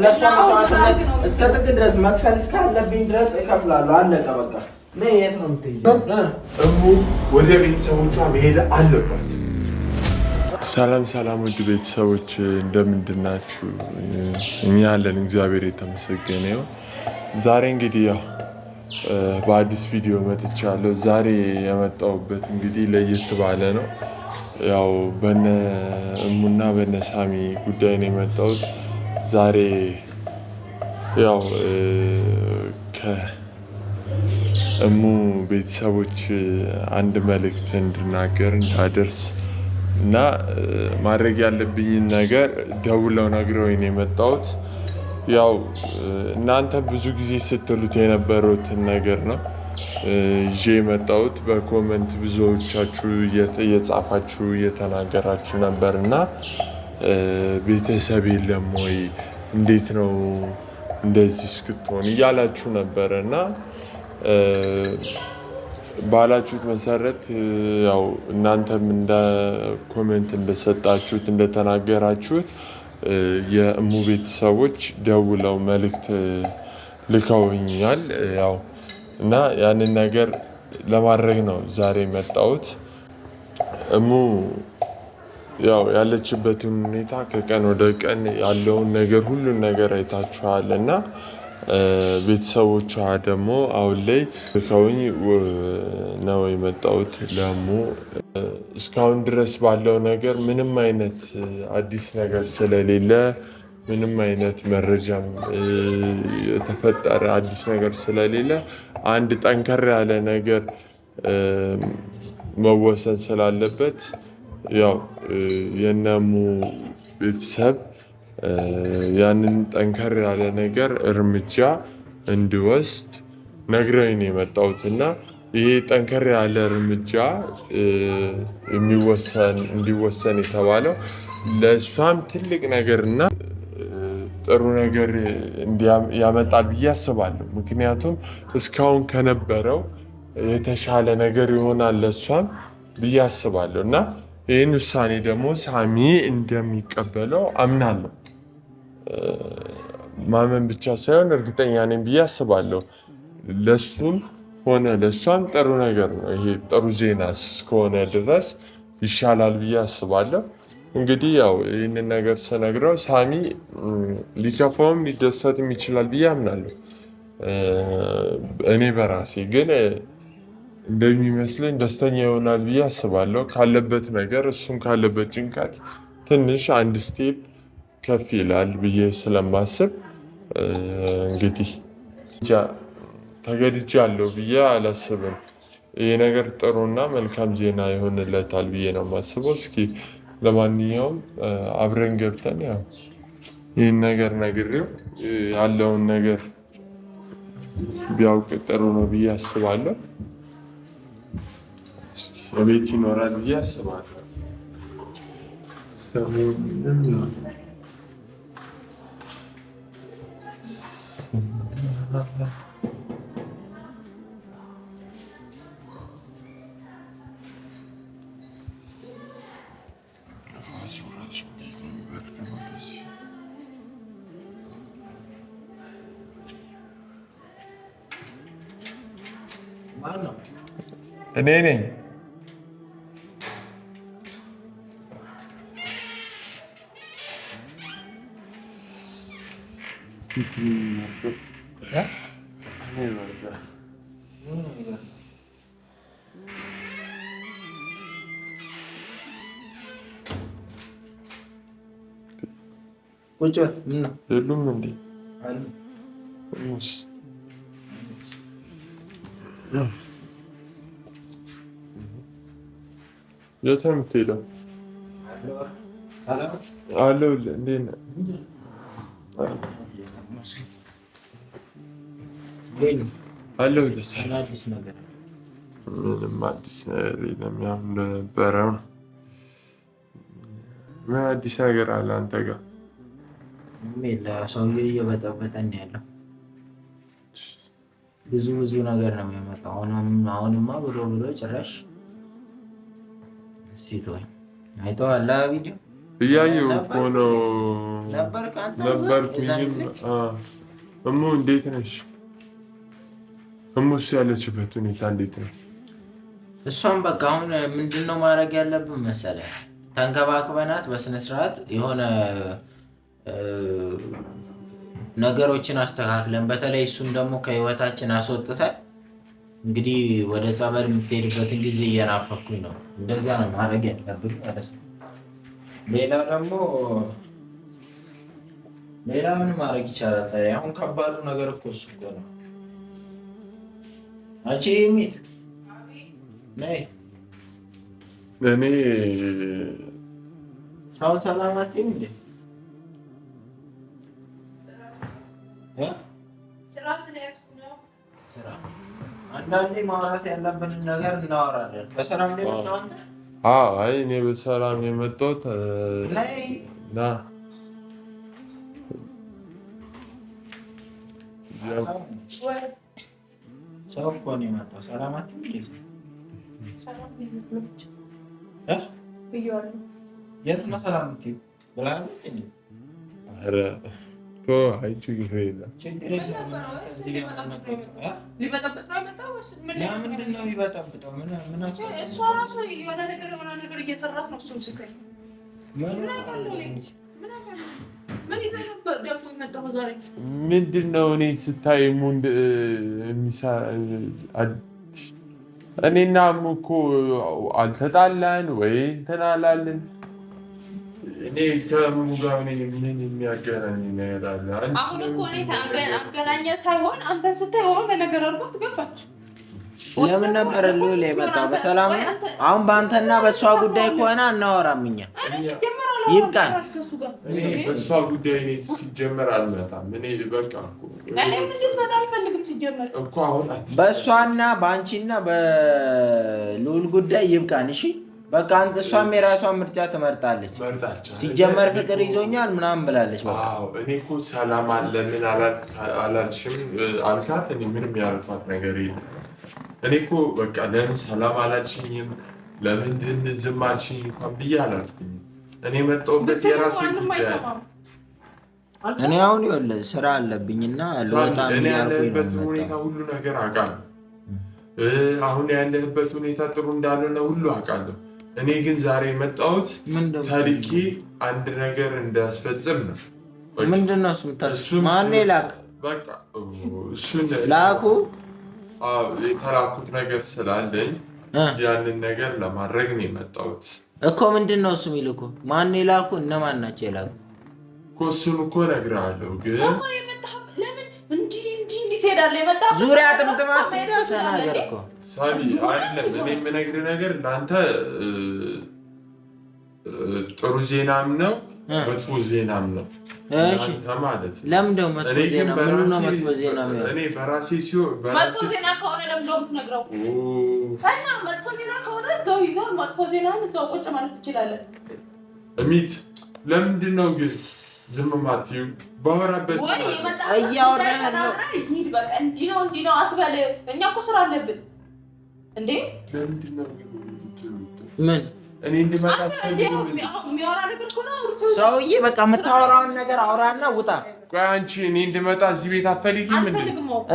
ለሷ መስዋዕትነት እስከ ጥግ ድረስ መክፈል እስካለብኝ ድረስ እከፍላለሁ። አለቀ በቃ። ነይ የት ነው የምትሄጂው? እሙ ወደ ቤተሰቦቿ መሄድ አለባት። ሰላም ውድ ቤተሰቦች እንደምንድን ናችሁ? እኛ ያለን እግዚአብሔር የተመሰገነ ይሁን። ዛሬ እንግዲህ ያው በአዲስ ቪዲዮ መጥቻለሁ። ዛሬ የመጣሁበት እንግዲህ ለየት ባለ ነው። ያው በነ እሙና በነ ሳሚ ጉዳይ ነው የመጣሁት። ዛሬ ያው ከእሙ ቤተሰቦች አንድ መልእክት እንድናገር እንዳደርስ እና ማድረግ ያለብኝን ነገር ደውለው ነግረውኝ ነው የመጣሁት። ያው እናንተ ብዙ ጊዜ ስትሉት የነበሩትን ነገር ነው ይዤ የመጣሁት። በኮመንት ብዙዎቻችሁ እየጻፋችሁ እየተናገራችሁ ነበር እና ቤተሰብ የለም ወይ እንዴት ነው እንደዚህ እስክትሆን እያላችሁ ነበር እና ባላችሁት መሰረት ያው እናንተም እንደ ኮሜንት እንደሰጣችሁት እንደተናገራችሁት የእሙ ቤተሰቦች ደውለው መልእክት ልከውኛል። ያው እና ያንን ነገር ለማድረግ ነው ዛሬ የመጣሁት። እሙ ያው ያለችበትን ሁኔታ ከቀን ወደ ቀን ያለውን ነገር ሁሉን ነገር አይታችኋል እና ቤተሰቦቿ ደግሞ አሁን ላይ ልከውኝ ነው የመጣሁት ለእሙ። እስካሁን ድረስ ባለው ነገር ምንም አይነት አዲስ ነገር ስለሌለ ምንም አይነት መረጃም የተፈጠረ አዲስ ነገር ስለሌለ አንድ ጠንከር ያለ ነገር መወሰን ስላለበት ያው የእነ እሙ ቤተሰብ ያንን ጠንከር ያለ ነገር እርምጃ እንዲወስድ ነግረኝ ነው የመጣሁት እና ይሄ ጠንከር ያለ እርምጃ እንዲወሰን የተባለው ለእሷም ትልቅ ነገር እና ጥሩ ነገር ያመጣል ብዬ አስባለሁ። ምክንያቱም እስካሁን ከነበረው የተሻለ ነገር ይሆናል ለእሷም ብዬ አስባለሁ እና ይህን ውሳኔ ደግሞ ሳሚ እንደሚቀበለው አምናለሁ። ማመን ብቻ ሳይሆን እርግጠኛ ነኝ ብዬ አስባለሁ። ለሱም ሆነ ለእሷም ጥሩ ነገር ነው። ይሄ ጥሩ ዜና እስከሆነ ድረስ ይሻላል ብዬ አስባለሁ። እንግዲህ ያው ይህንን ነገር ስነግረው ሳሚ ሊከፋውም ሊደሰትም ይችላል ብዬ አምናለሁ። እኔ በራሴ ግን እንደሚመስለኝ ደስተኛ ይሆናል ብዬ አስባለሁ። ካለበት ነገር እሱም ካለበት ጭንቀት ትንሽ አንድ ስቴፕ ከፍ ይላል ብዬ ስለማስብ እንግዲህ ተገድጃለሁ ብዬ አላስብም። ይሄ ነገር ጥሩና መልካም ዜና ይሆንለታል ብዬ ነው የማስበው። እስኪ ለማንኛውም አብረን ገብተን ያው ይህን ነገር ነግሬው ያለውን ነገር ቢያውቅ ጥሩ ነው ብዬ አስባለሁ። በቤት ይኖራል ብዬ አስባለሁ። እኔ ነኝ። ቁጭ ምን ነው የሉም እንዴ? አሉ የት ነው የምትሄደው? አለሁልህ። እንዴት ነህ? አለሁልህ። ምንም አዲስ ነገር የለም። ያው እንደነበረው ነው። ምን አዲስ ነገር አለ አንተ ጋር? ሰውዬው እየበጠበጠን ያለው ብዙ ነገር ነው የሚያመጣው። አሁንማ ብሎ ጭራሽ ሲቶኝ አይተዋል ቪዲዮ እያየሁ እኮ ነው ነበርኩኝም። እሙ እንዴት ነሽ? እሙስ ያለችበት ሁኔታ እንዴት ነው? እሷም በቃ አሁን ምንድነው ማድረግ ያለብን መሰለህ? ተንከባክበናት በስነ ስርዓት የሆነ ነገሮችን አስተካክለን በተለይ እሱን ደግሞ ከህይወታችን አስወጥተን እንግዲህ ወደ ጸበል የምትሄድበትን ጊዜ እየናፈኩኝ ነው። እንደዚያ ነው ማድረግ ያለብን ማለት ነው። ሌላ ምን ማድረግ ይቻላል? አሁን ከባዱ ነገር እኮ እሱ እኮ ነው። አንቺ ሚት ነይ እኔ ሳውንድ ሰላማት እንዴ ስራ አንዳንዴ ማውራት ያለብንን ነገር እናወራለን። በሰላም ነው የመጣው አንተ? አይ እኔ በሰላም ነው የመጣሁት። ና ሰው እኮ ነው የመጣው። ሰላማት እንዴ ሰላም የት ነው ሰላም የምትይው? ብላለች እንዴ? ኧረ አይ ችግር የለም። ሊበጠብጥ ነው የመጣው። ምንድን ነው የሚበጠብጠው? እሷ እራሱ የሆነ ነገር እየሰራት ነው። እሱም ስትል ምንድን ነው እኔ ስታይ እኔና እሙ እኮ አልተጣላን ወይ እንትን አላልን። እኔ ከእሙ ጋር ምን የሚያገናኝ ነገር አለ? አሁን እኮ እኔ አገናኘ ሳይሆን አንተን ስታይ የሆነ ነገር አድርጎት ገባች። ለምን ነበር ሉል የመጣው? በሰላም ነው። አሁን በአንተና በእሷ ጉዳይ ከሆነ አናወራም እኛ። ይብቃን። እኔ በእሷ ጉዳይ እኔ ሲጀመር አልመጣም። እኔ በቃ እኮ አሁን በእሷና በአንቺና በሉል ጉዳይ ይብቃን። እሺ በቃ አንተ እሷም የራሷን ምርጫ ትመርጣለች። ሲጀመር ፍቅር ይዞኛል ምናምን ብላለች። በቃ እኔ እኮ ሰላም አለ ምን አላልሽም አልካት። እኔ ምንም ያልኳት ነገር የለም። እኔ እኮ በቃ ለምን ሰላም አላልሽኝም ለምንድን ዝም አልሽኝ እንኳን ብዬ አላልኩኝም። እኔ መጣሁበት የራሴ ጉዳይ። እኔ አሁን ይኸውልህ ስራ አለብኝና ለወጣም እኔ ያለህበት ሁኔታ ሁሉ ነገር አውቃለሁ። አሁን ያለህበት ሁኔታ ጥሩ እንዳልሆነ ሁሉ አውቃለሁ። እኔ ግን ዛሬ የመጣሁት ታሪኬ አንድ ነገር እንዳስፈጽም ነው። ምንድነው እሱ? ማን ላክ? በቃ እሱን ላኩ። የተላኩት ነገር ስላለኝ ያንን ነገር ለማድረግ ነው የመጣሁት እኮ። ምንድነው እሱ የሚልኩ? ማን ላኩ? እነማን ናቸው የላኩ? እኮ እሱን እኮ እነግርሃለሁ። ግን ዙሪያ ጥምጥማት ሄዳ ተናገር እኮ ሳቢ አይደለም። እኔ የምነግርህ ነገር ለአንተ ጥሩ ዜናም ነው መጥፎ ዜናም ነው ማለት። ለምን ደግሞ መጥፎ ዜና? ምኑ ነው መጥፎ ዜና? እኔ በራሴ ሲሆን መጥፎ ዜና ከሆነ ለምን ነው የምትነግረው? እና መጥፎ ዜና ከሆነ እዛው ይዘው መጥፎ ዜናን እዛው ቁጭ ማለት ትችላለህ። እሚት ለምንድን ነው ግን ዝም ማትዩ? ባወራበት እያወራህ ነው። ይሄድ በቃ እንዲህ ነው አትበል። እኛ እኮ ስራ አለብን እንዴ። ለምንድን ነው ምን እኔ እንድመጣ የሚያወራ ነገር እኮ ነው። ሰውዬ በቃ የምታወራውን ነገር አውራና ውጣ። ቆይ አንቺ እኔ እንድመጣ እዚህ ቤት አትፈልጊም እንዴ?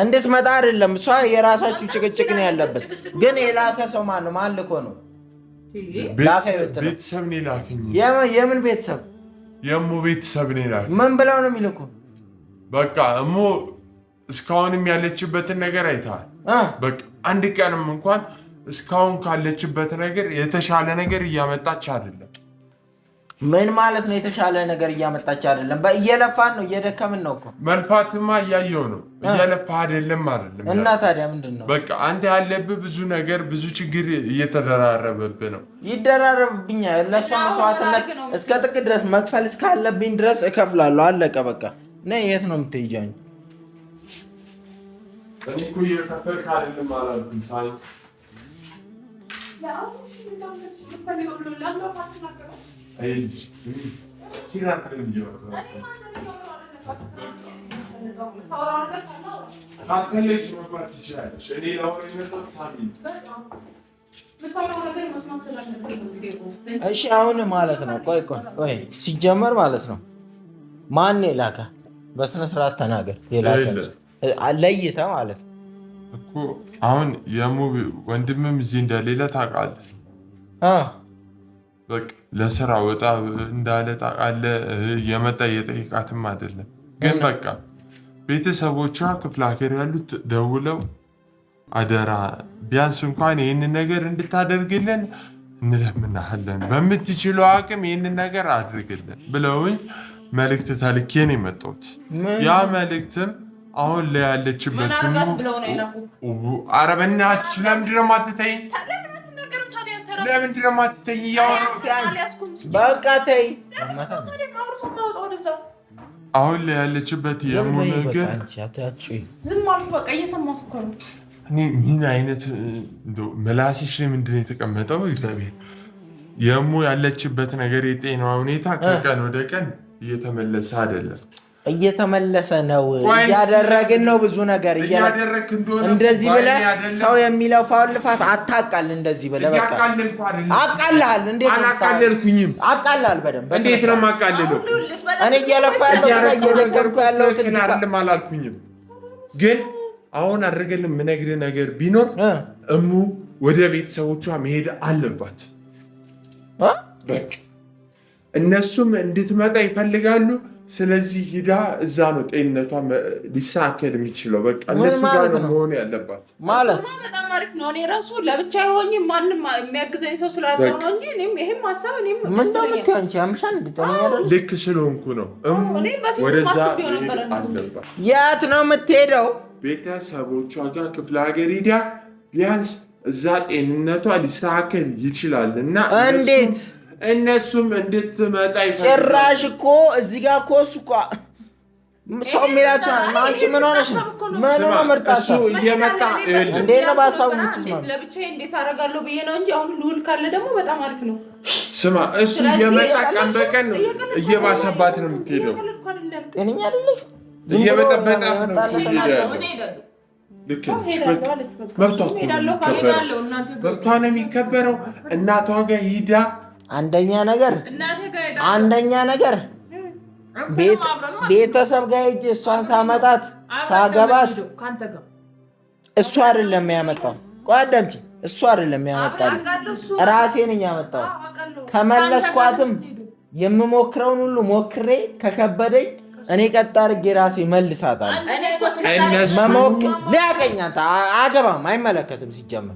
እንድትመጣ አይደለም እሷ የራሳችሁ ጭቅጭቅ ነው ያለበት። ግን የላከ ሰው ማን ነው? ማን ልኮ ነው? ቤተሰብ ነው የላከኝ። የምን ቤተሰብ? የእሙ ቤተሰብ ነው የላከኝ። ምን ብለው ነው የሚልኩ? በቃ እሙ እስካሁንም ያለችበትን ነገር አይተሃል። በቃ አንድ ቀንም እንኳን እስካሁን ካለችበት ነገር የተሻለ ነገር እያመጣች አይደለም። ምን ማለት ነው? የተሻለ ነገር እያመጣች አይደለም? እየለፋን ነው፣ እየደከምን ነው እኮ። መልፋትማ እያየው ነው። እየለፋ አይደለም። እና ታዲያ ምንድን ነው? በቃ አንተ ያለብህ ብዙ ነገር ብዙ ችግር እየተደራረበብህ ነው። ይደራረብብኛል። ለእሷ መስዋዕትነት እስከ ጥቅ ድረስ መክፈል እስካለብኝ ድረስ እከፍላለሁ። አለቀ በቃ። ነይ። የት ነው የምትሄጂው? እኔ እኮ እየከፈልክ አይደለም አላልኩም ሳይ እሺ አሁን ማለት ነው ቆይ ሲጀመር ማለት ነው ማን የላከ በስነ ስርዓት ተናገር። ለይተህ ማለት ነው እኮ አሁን ወንድምም እዚህ እንደሌለ ታውቃለህ። በቃ ለስራ ወጣ እንዳለ ታውቃለህ። የመጣ እየጠየቃትም አይደለም ግን በቃ ቤተሰቦቿ ክፍለ ሀገር ያሉት ደውለው አደራ ቢያንስ እንኳን ይህንን ነገር እንድታደርግልን እንለምናለን፣ በምትችለው አቅም ይህንን ነገር አድርግልን ብለውኝ መልእክት ተልኬ ነው የመጣሁት። ያ መልእክትም አሁን ላይ ያለችበት ኧረ በእናትሽ ለምንድን ነው የማትተይኝ? ለምንድን ነው የማትተይኝ? በቃ ተይ። አሁን ላይ ያለችበት የሙ ነገር ምን አይነት መላሲሽ ላይ ምንድን ነው የተቀመጠው? እግዚአብሔር የሙ ያለችበት ነገር የጤናዋ ሁኔታ ከቀን ወደ ቀን እየተመለሰ አይደለም። እየተመለሰ ነው። እያደረግን ነው ብዙ ነገር እንደዚህ ብለህ ሰው የሚለፋውን ልፋት አታቃል። እንደዚህ ብለህ በቃ አቃልሃል። እንዴት አቃልልኩኝም? አቃልሃል በደንብ። እንዴት ነው የማቃልለው? እኔ እየለፋ ያለሁትና እየደገምኩ ያለሁት አይደለም አላልኩኝም። ግን አሁን አድርገን የምነግርህ ነገር ቢኖር እሙ ወደ ቤተሰቦቿ መሄድ አለባት። በቃ እነሱም እንድትመጣ ይፈልጋሉ። ስለዚህ ሂዳ እዛ ነው ጤንነቷ ሊስተካከል የሚችለው። በቃ እነሱ ጋር ነው መሆን ያለባት ማለት በጣም አሪፍ ነው። እኔ ራሱ ለብቻ የሆኝ ማንም የሚያግዘኝ ሰው ስላጣሁ ነው እንጂ ይሄም ሀሳብ ልክ ስለሆንኩ ነው። ወደዛ አለባት። የት ነው የምትሄደው? ቤተሰቦቿ ጋር ክፍለ ሀገር ሂዳ ቢያንስ እዛ ጤንነቷ ሊስተካከል ይችላል እና እንዴት እነሱም እንድትመጣ ጭራሽ እኮ እዚህ ጋር እኮ እሱ እኮ ሰው የሚላቸው አንቺ ምን ሆነሽ ነው? ምን ነው መርጣሱ እየመጣ እንዴት ነው ባሳው የምትስማው? ለብቻዬ እንዴት አደርጋለሁ ብዬ ነው እንጂ አሁን ልውል ካለ ደግሞ በጣም አሪፍ ነው። ስማ እሱ እየመጣ ቀን በቀን ነው እየባሰባት ነው የምትሄደው። ጤነኛ አይደለሽ። እየበጠበጣት ነው መብቷ ነው የሚከበረው። እናቷ ጋር ሂዳ አንደኛ ነገር ቤተሰብ ጋር ሂጅ። እሷን ሳመጣት ሳገባት እሱ አይደለም ያመጣው። ቆይ አዳምጪ። እሱ አይደለም ያመጣው፣ ራሴ ነኝ ያመጣው። ከመለስኳትም የምሞክረውን ሁሉ ሞክሬ ከከበደኝ እኔ ቀጥ አድርጌ ራሴ መልሳታለሁ። ሊያቀኛት አገባም አይመለከትም። ሲጀምር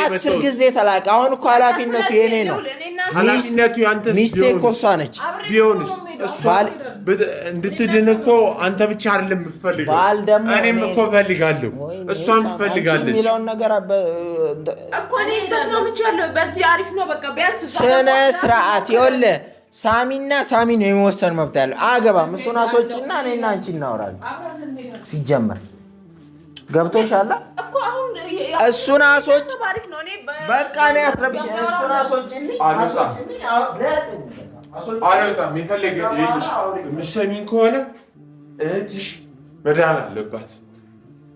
አስር ጊዜ ተላቀ። አሁን እኮ ኃላፊነቱ የኔ ነው። ሚስቴ እኮ እሷ ነች። እንድትድን እኮ አንተ ብቻ አይደለም የምትፈልገው፣ እኔም እኮ እፈልጋለሁ፣ እሷም ትፈልጋለች የሚለውን ነገር እኮ እኔ ተስማምቻለሁ። በዚህ አሪፍ ነው። በቃ ቢያንስ ስነ ስርዓት ይኸውልህ፣ ሳሚ ነው የመወሰን መብት ያለው። አገባም እሱን አስወጪና እኔና አንቺ እናወራለን። ሲጀመር ገብቶሻል እኮ አሁን እሱን አስወጪ። በቃ እኔ አትረብሽ። እሱን አስወጪልኝ። አለጣም የፈለገ የሚሰሚኝ ከሆነ እህትሽ መዳን አለባት፣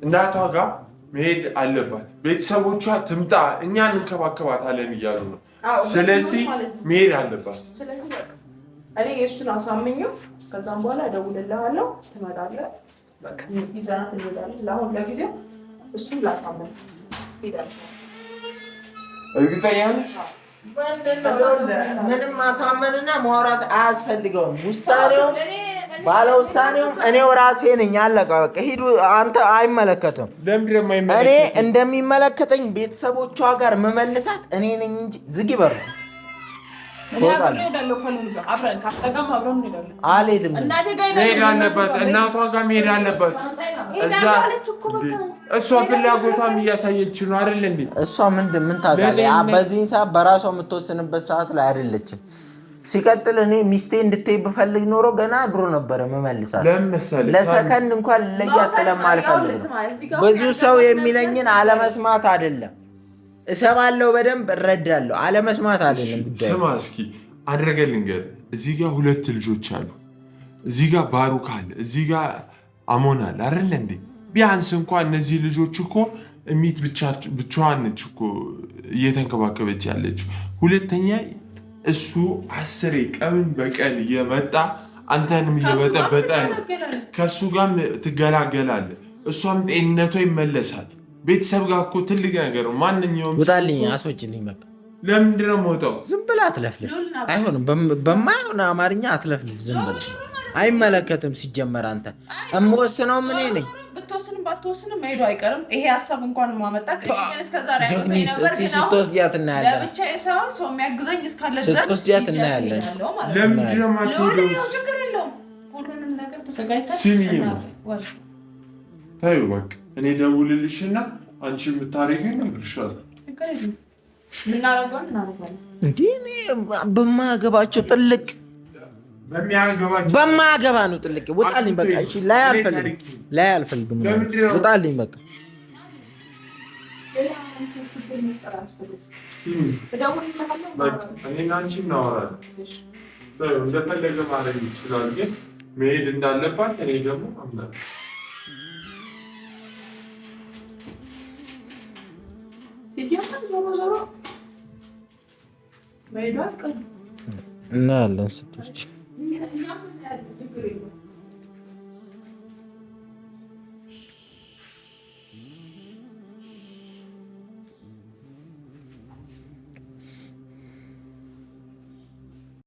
እናቷ ጋር መሄድ አለባት። ቤተሰቦቿ ትምጣ፣ እኛ እንከባከባታለን እያሉ ነው። ስለዚህ መሄድ አለባት። እኔ የእሱን አሳምኘው ከዛም በኋላ እደውልልሃለሁ፣ ትመጣለህ። በቃ ይዘናት እንሄዳለን። ለአሁን ለጊዜው እሱን ላሳምነው ሄዳለሁ። እርግጠኛ ነሽ? ምንም ማሳመንና ማውራት አያስፈልገውም። ውሳኔውም ባለ ውሳኔውም እኔው ራሴ ነኝ። አለቀ በቃ። ሂዱ አንተ አይመለከትም። እኔ እንደሚመለከተኝ ቤተሰቦቿ ጋር መመልሳት እኔ ነኝ እንጂ ዝግ ይበሩ። አልሄድም። መሄድ አለባት፣ እናቷ ጋር መሄድ አለባት። እሷ ፍላጎቷም እያሳየች ነው አይደል እንዴ? እሷ ምን ታውቃለህ? በዚህ ሰዓት በራሷ የምትወስንበት ሰዓት ላይ አይደለችም። ሲቀጥል እኔ ሚስቴ እንድትሄድ ብፈልግ ኖሮ ገና ድሮ ነበረ መመልሳት። ለሰከንድ እንኳን ለያት ስለማልፈልግ ብዙ ሰው የሚለኝን አለመስማት አይደለም። እሰማለሁ፣ በደንብ እረዳለሁ። አለመስማት አይደለም ጉዳይ። ስማ እስኪ አድርገን ልንገርህ። እዚህ ጋር 2 ልጆች አሉ። እዚህ ጋር ባሩክ አለ፣ እዚህ ጋር አሞን አለ አይደል እንዴ? ቢያንስ እንኳን እነዚህ ልጆች እኮ ሚት ብቻዋን ነች እኮ እየተንከባከበች ያለችው። ሁለተኛ እሱ 10 ቀን በቀን እየመጣ አንተንም እየበጠበጠ ነው። ከሱ ጋር ትገላገላለህ፣ እሷም ጤንነቷ ይመለሳል። ቤተሰብ ጋር እኮ ትልቅ ነገር ነው። ማንኛውም ውጣልኝ፣ አስወጭልኝ በቃ። ለምንድን ነው የምወጣው? ዝም ብለህ አትለፍልፍ። አይሆንም፣ በማይሆን አማርኛ አትለፍልፍ። ዝም ብለህ አይመለከትም። ሲጀመር አንተ የምወስነው ምን ነኝ? ብትወስንም ባትወስንም መሄዱ አይቀርም። ይሄ ሀሳብ እንኳን ማመጣ ስትወስጃት እናያለን። ለብቻዬ ሳይሆን ሰው የሚያግዘኝ እስካለ ድረስ ስትወስጃት እናያለን። ለምንድን ነው የማትሄደው? ችግር የለውም። ሁሉንም ነገር ተዘጋጅተን ተይው በቃ። እኔ ደውልልሽና አንቺ የምታደርጊው እነግርሻለሁ። እንዲህ በማያገባቸው ጥልቅ በማያገባ ነው ጥልቅ። ውጣልኝ በቃ። እሺ ላይ አልፈልግም። ውጣልኝ በቃ። እኔና አንቺ እናወራለን። እንደፈለገ ማድረግ ይችላል፣ ግን መሄድ እንዳለባት እኔ ደግሞ አምናለሁ። እናያለን ስትወስጂ